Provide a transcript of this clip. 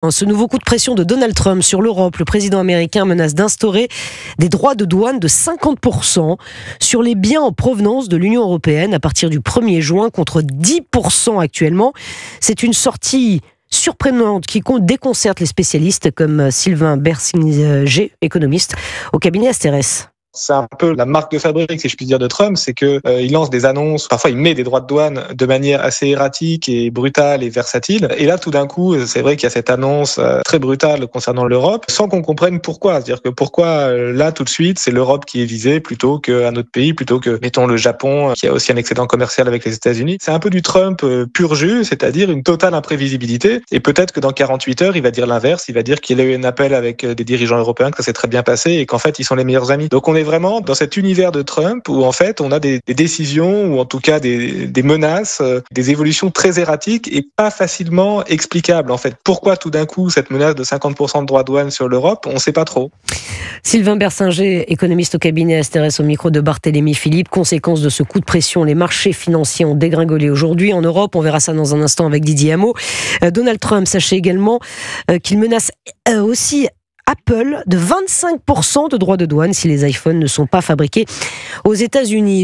Ce nouveau coup de pression de Donald Trump sur l'Europe, le président américain menace d'instaurer des droits de douane de 50% sur les biens en provenance de l'Union européenne à partir du 1er juin contre 10% actuellement. C'est une sortie surprenante qui déconcerte les spécialistes comme Sylvain Bersinger, économiste au cabinet Asterès. C'est un peu la marque de fabrique, si je puis dire, de Trump, c'est que il lance des annonces, parfois il met des droits de douane de manière assez erratique et brutale et versatile. Et là, tout d'un coup, c'est vrai qu'il y a cette annonce très brutale concernant l'Europe, sans qu'on comprenne pourquoi. C'est-à-dire que pourquoi là, tout de suite, c'est l'Europe qui est visée plutôt qu'un autre pays, plutôt que, mettons, le Japon, qui a aussi un excédent commercial avec les États-Unis. C'est un peu du Trump pur jus, c'est-à-dire une totale imprévisibilité. Et peut-être que dans 48 heures, il va dire l'inverse. Il va dire qu'il a eu un appel avec des dirigeants européens, que ça s'est très bien passé et qu'en fait, ils sont les meilleurs amis. Donc on est vraiment dans cet univers de Trump où en fait on a des décisions ou en tout cas des menaces, des évolutions très erratiques et pas facilement explicables en fait. Pourquoi tout d'un coup cette menace de 50% de droits de douane sur l'Europe, on ne sait pas trop. Sylvain Bersinger, économiste au cabinet Asterès, au micro de Barthélémy Philippe. Conséquence de ce coup de pression, les marchés financiers ont dégringolé aujourd'hui en Europe. On verra ça dans un instant avec Didier Hameau. Donald Trump, sachez également qu'il menace aussi Apple de 25% de droits de douane si les iPhones ne sont pas fabriqués aux États-Unis.